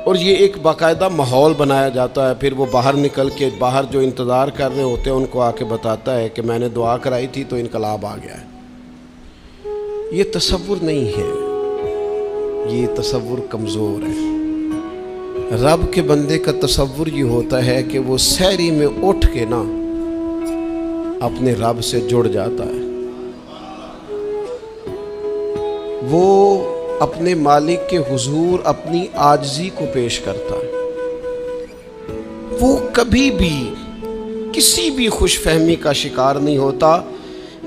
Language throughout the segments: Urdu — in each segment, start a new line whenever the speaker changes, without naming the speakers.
اور یہ ایک باقاعدہ ماحول بنایا جاتا ہے. پھر وہ باہر نکل کے باہر جو انتظار کر رہے ہوتے ہیں ان کو آ کے بتاتا ہے کہ میں نے دعا کرائی تھی تو انقلاب آ گیا ہے. یہ تصور نہیں ہے، یہ تصور کمزور ہے. رب کے بندے کا تصور یہ ہوتا ہے کہ وہ سحری میں اٹھ کے نا اپنے رب سے جڑ جاتا ہے. وہ اپنے مالک کے حضور اپنی عاجزی کو پیش کرتا ہے. وہ کبھی بھی کسی بھی خوش فہمی کا شکار نہیں ہوتا.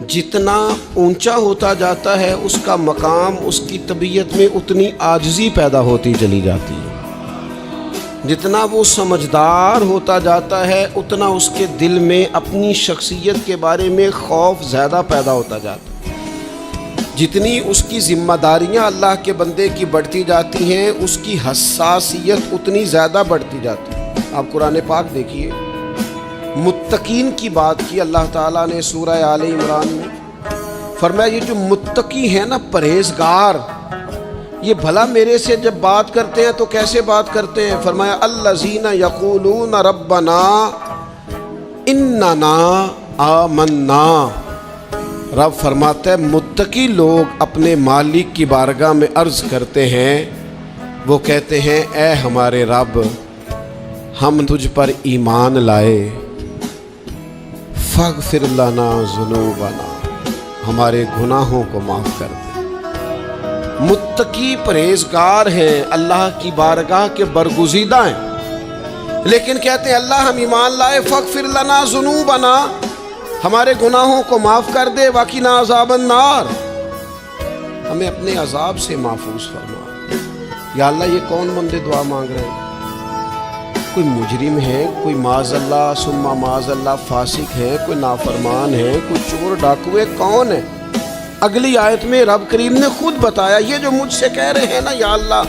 جتنا اونچا ہوتا جاتا ہے اس کا مقام، اس کی طبیعت میں اتنی عاجزی پیدا ہوتی چلی جاتی ہے. جتنا وہ سمجھدار ہوتا جاتا ہے اتنا اس کے دل میں اپنی شخصیت کے بارے میں خوف زیادہ پیدا ہوتا جاتا ہے. جتنی اس کی ذمہ داریاں اللہ کے بندے کی بڑھتی جاتی ہیں اس کی حساسیت اتنی زیادہ بڑھتی جاتی ہے. آپ قرآن پاک دیکھیے، متقین کی بات کی اللہ تعالیٰ نے سورہ آل عمران میں. فرمایا یہ جو متقی ہیں نا، پرہیزگار، یہ بھلا میرے سے جب بات کرتے ہیں تو کیسے بات کرتے ہیں؟ فرمایا الذین یقولون ربنا اننا آمنا. رب فرماتا ہے متقی لوگ اپنے مالک کی بارگاہ میں عرض کرتے ہیں، وہ کہتے ہیں اے ہمارے رب ہم تجھ پر ایمان لائے، فاغفر لنا ذنوبنا، ہمارے گناہوں کو معاف کر دے. متقی پرہیزگار ہیں، اللہ کی بارگاہ کے برگزیدہ ہیں، لیکن کہتے ہیں اللہ ہم ایمان لائے، فاغفر لنا ذنوبنا، ہمارے گناہوں کو معاف کر دے، وقنا عذاب النار، ہمیں اپنے عذاب سے محفوظ فرما. یا اللہ یہ کون بندے دعا مانگ رہے ہیں؟ کوئی مجرم ہے، کوئی معاذ اللہ ثم معاذ اللہ فاسق ہے، کوئی نافرمان ہے، کوئی چور ڈاکو ہے، کون ہے؟ اگلی آیت میں رب کریم نے خود بتایا یہ جو مجھ سے کہہ رہے ہیں نا یا اللہ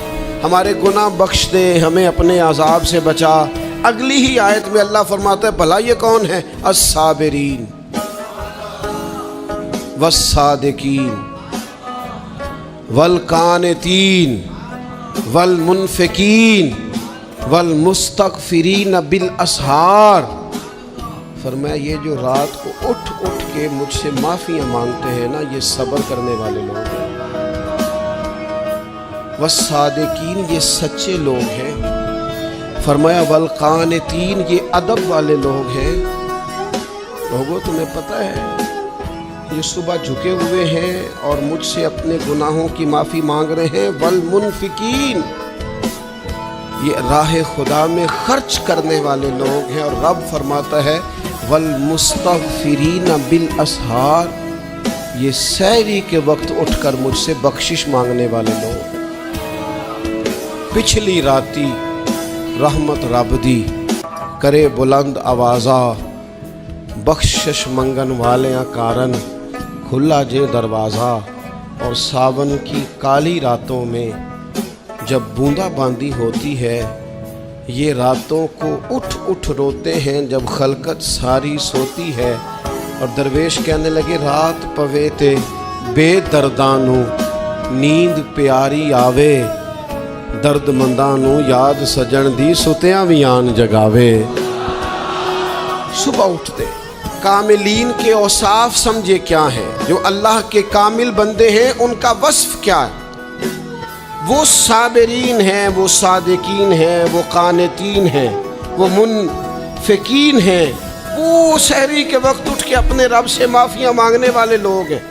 ہمارے گناہ بخش دے، ہمیں اپنے عذاب سے بچا. اگلی ہی آیت میں اللہ فرماتا ہے بھلا یہ کون ہے؟ الصابرین والصادقین والقانتین والمنفقین والمستغفرین بالاسحار. فرمایا یہ جو رات کو اٹھ اٹھ کے مجھ سے معافیاں مانگتے ہیں نا، یہ صبر کرنے والے لوگ ہیں. والصادقین یہ سچے لوگ ہیں. فرمایا والقانتین یہ ادب والے لوگ ہیں. لوگوں تمہیں پتہ ہے یہ صبح جھکے ہوئے ہیں اور مجھ سے اپنے گناہوں کی معافی مانگ رہے ہیں. والمنفقین یہ راہ خدا میں خرچ کرنے والے لوگ ہیں. اور رب فرماتا ہے والمستغفرین بالاسحار، یہ سحری کے وقت اٹھ کر مجھ سے بخشش مانگنے والے لوگ ہیں. پچھلی راتی رحمت رب دی کرے بلند آوازہ، بخشش منگن والیاں کارن کھلا جے دروازہ. اور ساون کی کالی راتوں میں جب بوندا باندی ہوتی ہے، یہ راتوں کو اٹھ اٹھ روتے ہیں جب خلقت ساری سوتی ہے. اور درویش کہنے لگے رات پوے تے بے دردانو نیند پیاری آوے، درد مندانو یاد سجن دی ستیاں بھی آن جگاوے. صبح اٹھتے کاملین کے اوصاف سمجھے کیا ہیں، جو اللہ کے کامل بندے ہیں ان کا وصف کیا ہے. وہ صابرین ہیں، وہ صادقین ہیں، وہ قانتین ہیں، وہ منفقین ہیں، وہ سحری کے وقت اٹھ کے اپنے رب سے معافیاں مانگنے والے لوگ ہیں.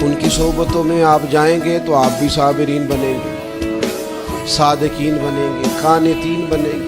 ان کی صحبتوں میں آپ جائیں گے تو آپ بھی صابرین بنیں گے، صادقین بنیں گے، قانتین بنیں گے.